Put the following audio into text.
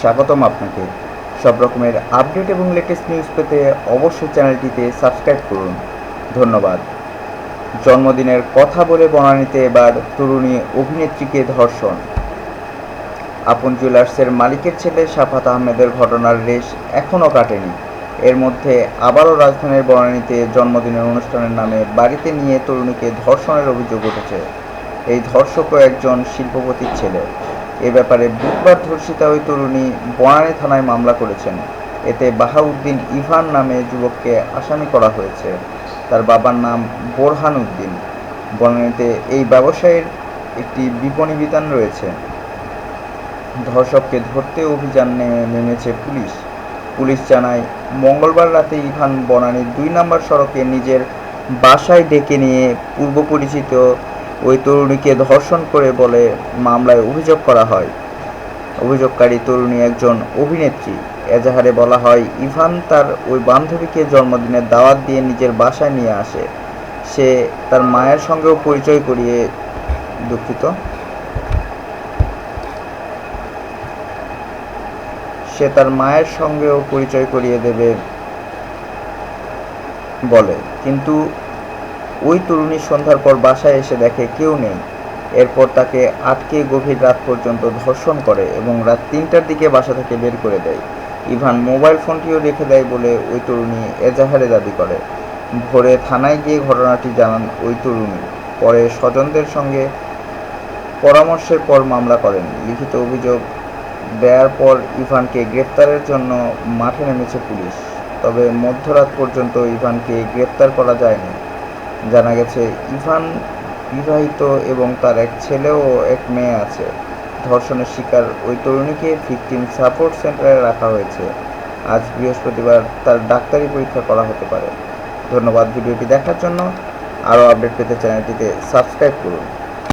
স্বাগতম আপনাকে। সব রকমের আপডেট এবং লেটেস্ট নিউজ পেতে অবশ্যই চ্যানেলটিতে সাবস্ক্রাইব করুন। ধন্যবাদ। জন্মদিনের কথা বলে বনানীতে এবার তরুণী অভিনেত্রীকে ধর্ষণ। আপন জুয়েলার্সের মালিকের ছেলে শাফাত আহমেদের ঘটনার রেশ এখনও কাটেনি। এর মধ্যে আবারও রাজধানীর বনানীতে জন্মদিনের অনুষ্ঠানের নামে বাড়িতে নিয়ে তরুণীকে ধর্ষণের অভিযোগ উঠেছে। এই ধর্ষকও একজন শিল্পপতির ছেলে। এ ব্যাপারে বুধবার ধর্ষিতা ওই তরুণী বনানী থানায় মামলা করেছেন। এতে বাহাউদ্দিন ইভান নামে যুবককে আসামি করা হয়েছে। তার বাবার নাম বোরহান উদ্দিন। বনানীতে এই ব্যবসায়ীর একটি বিপণী বিতান রয়েছে। ধর্ষককে ধরতে অভিযান নেমেছে পুলিশ। পুলিশ জানায়, মঙ্গলবার রাতে ইভান বনানীর ২ নম্বর সড়কে নিজের বাসায় ডেকে নিয়ে পূর্ব পরিচিত ওই তরুণীকে ধর্ষণ করে বলে মামলায় অভিযোগ করা হয়। অভিযোগকারী তরুণী একজন অভিনেত্রী। এজাহারে বলা হয়, ইভান তার ওই বান্ধবীকে জন্মদিনের দাওয়াত দিয়ে নিজের বাসায় নিয়ে আসে। সে তার মায়ের সঙ্গেও পরিচয় করিয়ে দেবে বলে, কিন্তু ওই তরুণী সন্ধ্যার পর বাসায় এসে দেখে কেউ নেই। এরপর তাকে আটকে গভীর রাত পর্যন্ত ধর্ষণ করে এবং রাত ৩টার দিকে বাসা থেকে বের করে দেয়। ইভান মোবাইল ফোনটিও রেখে দেয় বলে ওই তরুণী এজাহারে দাবি করে। ভোরে থানায় গিয়ে ঘটনাটি জানান ওই তরুণী। পরে স্বজনদের সঙ্গে পরামর্শের পর মামলা করেন। লিখিত অভিযোগ দেওয়ার পর ইভানকে গ্রেপ্তারের জন্য মাঠে নেমেছে পুলিশ। তবে মধ্যরাত পর্যন্ত ইভানকে গ্রেপ্তার করা যায়নি। জানা গেছে, ইভান বিবাহিত এবং তার এক ছেলে ও এক মেয়ে আছে। ধর্ষণের শিকার ওই তরুণীকে ভিকটিম সাপোর্ট সেন্টারে রাখা হয়েছে। আজ বৃহস্পতিবার তার ডাক্তারি পরীক্ষা করা হতে পারে। ধন্যবাদ ভিডিওটি দেখার জন্য। আরও আপডেট পেতে চ্যানেলটিতে সাবস্ক্রাইব করুন।